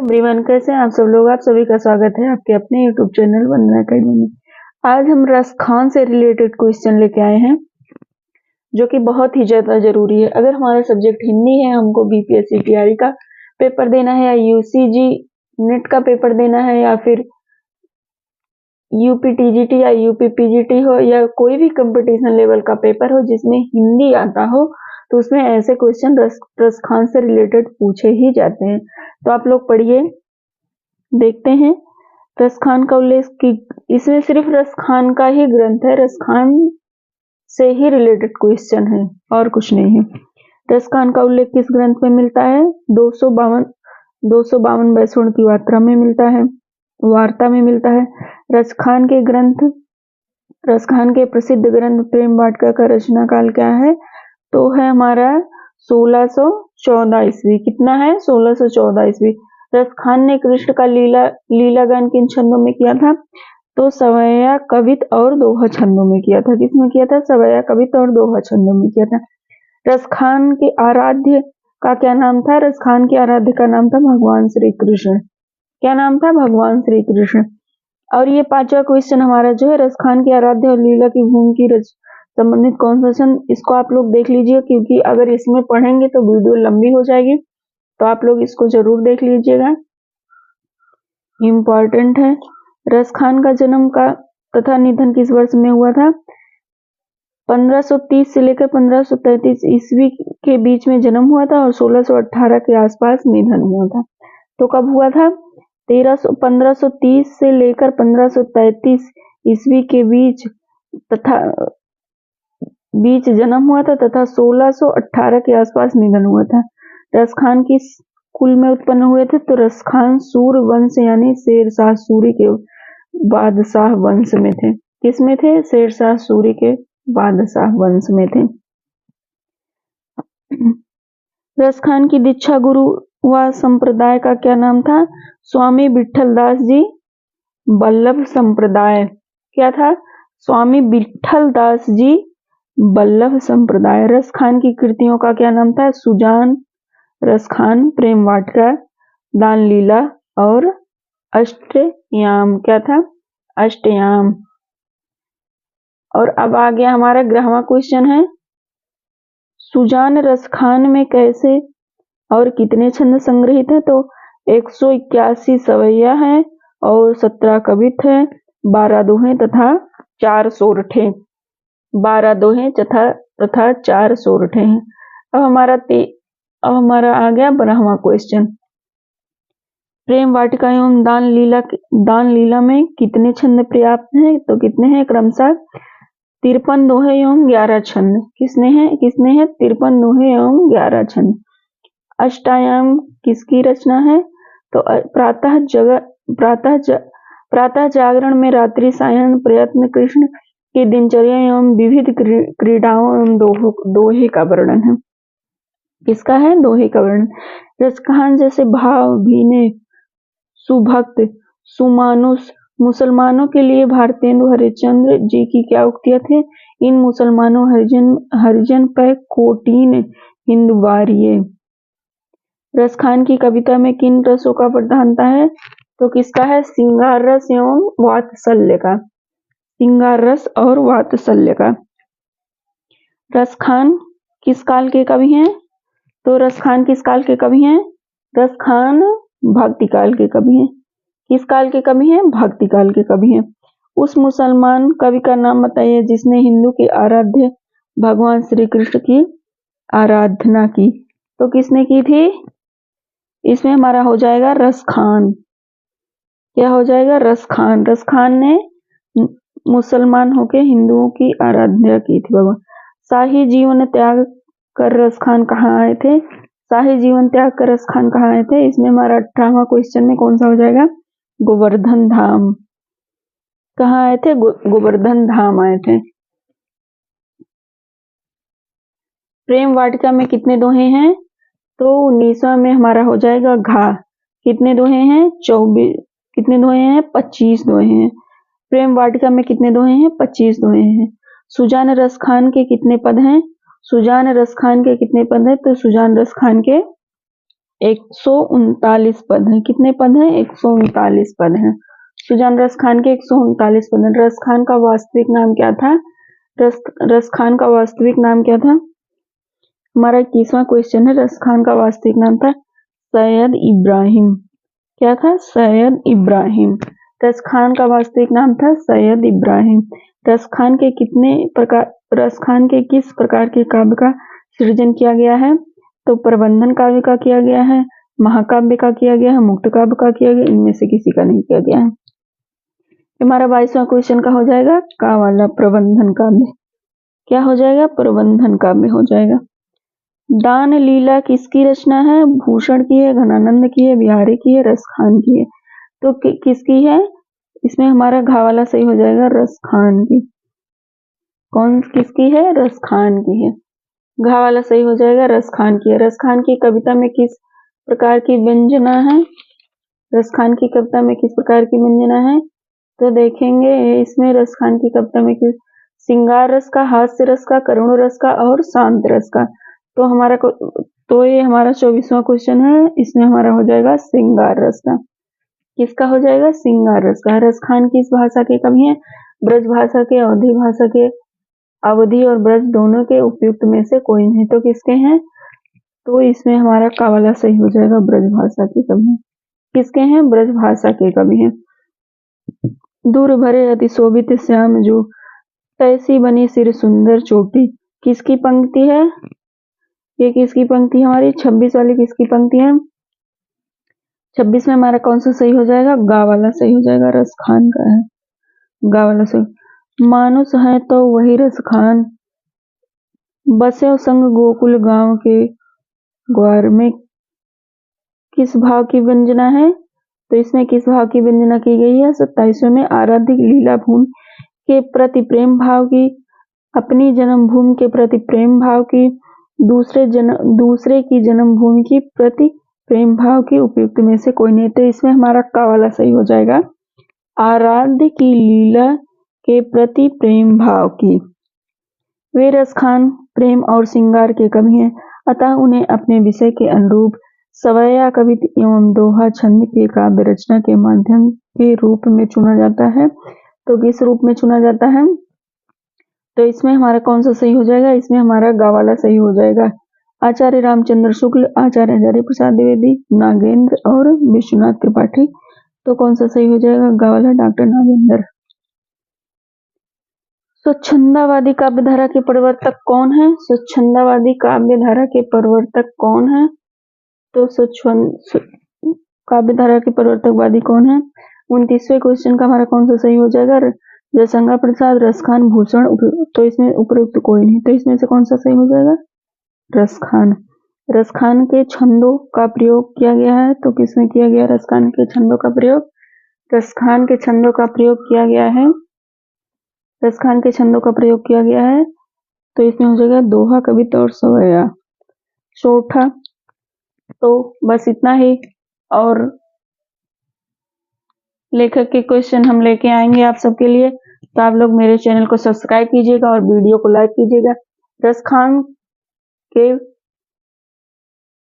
Everyone, कैसे हैं आप सब लोग। आप सभी का स्वागत है आपके अपने यूट्यूब चैनल वंदना अकेडमी में। आज हम रस खान से रिलेटेड क्वेश्चन लेके आए हैं जो कि बहुत ही ज्यादा जरूरी है। अगर हमारा सब्जेक्ट हिंदी है, हमको बीपीएससी टीआरई का पेपर देना है या यूसीजी नेट का पेपर देना है या फिर यूपी टीजीटी या यूपी पीजीटी हो या कोई भी कंपटीशन लेवल का पेपर हो जिसमें हिंदी आता हो, तो उसमें ऐसे क्वेश्चन रस खान से रिलेटेड पूछे ही जाते हैं। तो आप लोग पढ़िए, देखते हैं रस खान का उल्लेख की। इसमें सिर्फ रस खान का ही ग्रंथ है, रस खान से ही रिलेटेड क्वेश्चन है और कुछ नहीं है। रस खान का उल्लेख किस ग्रंथ में मिलता है? 252 बैसोड़ की वार्ता में मिलता है, वार्ता में मिलता है। रस खान के प्रसिद्ध ग्रंथ प्रेम वाटिका का रचना काल क्या है? तो है हमारा 1614 ईस्वी। कितना है? 1614 ईस्वी। रस खान ने कृष्ण का लीला गान किन छंदों में किया था? तो सवैया, कवित और दोहा छंदों में किया था। किसमें किया था? सवैया, कवित और दोहा छंदों में किया था। रस खान के आराध्य का क्या नाम था? रस खान के आराध्य का नाम था भगवान श्री कृष्ण। क्या नाम था? भगवान श्री कृष्ण। और ये पांचवा क्वेश्चन हमारा जो है, रस खान के आराध्य और लीला की भूमि की संबंधित कौन सा छंद, इसको आप लोग देख लीजिए, क्योंकि अगर इसमें पढ़ेंगे तो वीडियो लंबी हो जाएगी, तो आप लोग इसको जरूर देख लीजिएगा, इम्पोर्टेंट है। रस खान का जन्म का तथा निधन किस वर्ष में हुआ था? 1530 से लेकर 1533 ईस्वी के बीच में जन्म हुआ था और 1618 के आसपास निधन हुआ था। तो कब हुआ था? 1530 से लेकर 1533 ईस्वी के बीच जन्म हुआ था तथा 1618 के आसपास निधन हुआ था। रस खान किस कुल में उत्पन्न हुए थे? तो रस खान सूर वंश यानी शेरशाह सूरी के बादशाह वंश में थे। किस में थे? शेरशाह सूरी के बादशाह वंश में थे। रस खान की दीक्षा गुरु व संप्रदाय का क्या नाम था? स्वामी विठलदास जी बल्लभ संप्रदाय। क्या था? स्वामी विठलदास जी बल्लभ संप्रदाय। रस खान की कृतियों का क्या नाम था? सुजान, रस खान, प्रेम वाटिका, दान लीला और अष्टयाम। क्या था? अष्टयाम। और अब आ गया हमारा 11वां क्वेश्चन है, सुजान रस खान में कैसे और कितने छंद संग्रहित है? तो 181 सवैया है और 17 कवित है, 12 दोहे तथा 4 सोरठे। 12 दोहे तथा 4 सोरठे हैं। अब हमारा आ गया 12वां क्वेश्चन, प्रेम वाटिका एवं दान लीला में कितने छंद पर्याप्त हैं? तो कितने हैं? क्रमशः 53 दोहे एवं 11 छंद। किसने हैं? 53 दोहे एवं 11 छंद। अष्टायाम किसकी रचना है? तो प्रातः जागरण में रात्रि सायं प्रयत्न, कृष्ण की दिनचर्या एवं विविध क्रीड़ाओं एवं दोहे का वर्णन है। किसका है? दोहे का वर्णन। रस खान जैसे भाव भीने, सुभक्त, सुमानुष मुसलमानों के लिए भारतेंदु हरिश्चंद्र जी की क्या उक्तियां थे? इन मुसलमानों हरिजन पर कोटीन हिंदवारिये। रस खान की कविता में किन रसों का प्रधानता है? तो किसका है? श्रृंगार रस एवं वात्सल्य का। श्रृंगार रस और वात्सल्य का। रस खान किस काल के कवि हैं? तो रस खान किस काल के कवि हैं? रस खान भक्ति काल के कवि हैं। किस काल के कवि हैं? भक्ति काल के कवि हैं। उस मुसलमान कवि का नाम बताइए जिसने हिंदू के आराध्य भगवान श्री कृष्ण की आराधना की। तो किसने की थी? इसमें हमारा हो जाएगा रस खान। क्या हो जाएगा? रस खान। रस खान ने मुसलमान होके हिंदुओं की आराधना की थी भगवान। शाही जीवन त्याग कर रस खान कहाँ आए थे? शाही जीवन त्याग कर रस खान कहाँ आए थे? इसमें हमारा 18वां क्वेश्चन में कौन सा हो जाएगा? गोवर्धन धाम। कहाँ आए थे? गोवर्धन धाम आए थे। प्रेम वाटिका में कितने दोहे हैं? तो 19वां में हमारा हो जाएगा घा। कितने दोहे हैं? 24। कितने दोहे हैं? 25 दोहे हैं। प्रेम वाटिका में कितने दोहे हैं? 25 दोहे हैं। सुजान रस खान के कितने पद हैं? सुजान रस खान के कितने पद हैं? तो सुजान रस खान के 139 पद हैं। कितने पद हैं? 139 पद हैं। सुजान रस खान के 139 पद हैं। रस खान का वास्तविक नाम क्या था? रस खान का वास्तविक नाम क्या था? हमारा 21वां क्वेश्चन है। रस खान का वास्तविक नाम था सैयद इब्राहिम। क्या था? सैयद इब्राहिम। रस खान का वास्तविक नाम था सैयद इब्राहिम। रस खान के किस प्रकार के काव्य का सृजन किया गया है? तो प्रबंधन काव्य का किया गया है, महाकाव्य का किया गया है, मुक्त काव्य का किया गया, इनमें से किसी का नहीं किया गया है। हमारा 22वां क्वेश्चन का हो जाएगा का वाला प्रबंधन काव्य। क्या हो जाएगा? प्रबंधन काव्य हो जाएगा। दान लीला किसकी रचना है? भूषण की है, घनानंद की है, बिहारी की है, रस खान की है। तो किसकी है? इसमें हमारा घा वाला सही हो जाएगा रस खान की। कौन किसकी है? रस खान की है। घा वाला सही हो जाएगा रस खान की है। रस खान की कविता में किस प्रकार की व्यंजना है? रस खान की कविता में किस प्रकार की व्यंजना है? तो देखेंगे इसमें रस खान की कविता में किस श्रृंगार रस का, हास्य रस का, करुण रस का और शांत रस का। तो ये हमारा 24वां क्वेश्चन है। इसमें हमारा हो जाएगा श्रृंगार रस का। किसका हो जाएगा? श्रृंगार रस का। रस खान किस भाषा के कवि हैं? ब्रज भाषा के, अवधी भाषा के। अवधि और ब्रज दोनों के उपयुक्त में से कोई नहीं। तो किसके हैं? तो इसमें हमारा का वाला सही हो जाएगा ब्रज भाषा के कवि हैं। किसके हैं? ब्रज भाषा के कवि हैं। दूर भरे अति शोभित श्याम जो तैसी बनी सिर सुंदर चोटी। किसकी पंक्ति है? ये किसकी पंक्ति है? हमारी 26 वाली किसकी पंक्ति है? 26 में हमारा कौन सा सही हो जाएगा? गा वाला सही हो जाएगा। रस खान का है, गा वाला सही। मानुष है तो वही रस खान, बसे संग गोकुल गांव के ग्वार में। किस भाव की व्यंजना है? तो इसमें किस भाव की व्यंजना की गई है? 27वें में आराध्य लीला भूमि के प्रति प्रेम भाव की, अपनी जन्मभूमि के प्रति प्रेम भाव की, दूसरे की जन्मभूमि की प्रति प्रेम भाव की, उपयुक्त में से कोई नहीं। तो इसमें हमारा का वाला सही हो जाएगा आराध्य की लीला के प्रति प्रेम भाव की। वे रस खान प्रेम और श्रृंगार के कवि हैं, अतः उन्हें अपने विषय के अनुरूप सवैया कविता एवं दोहा छंद के काव्य रचना के माध्यम के रूप में चुना जाता है। तो किस रूप में चुना जाता है? तो इसमें हमारा कौन सा सही हो जाएगा? इसमें हमारा गा वाला सही हो जाएगा। आचार्य रामचंद्र शुक्ल, आचार्य हजारी प्रसाद द्विवेदी, नागेंद्र और विश्वनाथ त्रिपाठी। तो कौन सा सही हो जाएगा? गा वाला डॉक्टर नागेंद्र। स्वच्छंदवादी काव्यधारा के प्रवर्तक कौन है? स्वच्छंदवादी काव्यधारा के प्रवर्तक कौन है? तो काव्यधारा के प्रवर्तकवादी कौन है? 29वें क्वेश्चन का हमारा कौन सा सही हो जाएगा? जयशंकर प्रसाद, रस खान, भूषण। तो इसमें उपयुक्त कोई नहीं। तो इसमें से कौन सा सही हो जाएगा? रस खान। रस खान के छंदों का प्रयोग किया गया है। तो किसमें किया गया? रस खान के छंदों का प्रयोग, रस खान के छंदों का प्रयोग किया गया है। रस खान के छंदों का प्रयोग किया गया है। तो इसमें हो जाएगा दोहा, कविता और सवैया, चौथा। तो बस इतना ही। और लेखक के क्वेश्चन हम लेके आएंगे आप सबके लिए। तो आप लोग मेरे चैनल को सब्सक्राइब कीजिएगा और वीडियो को लाइक कीजिएगा। रस खान के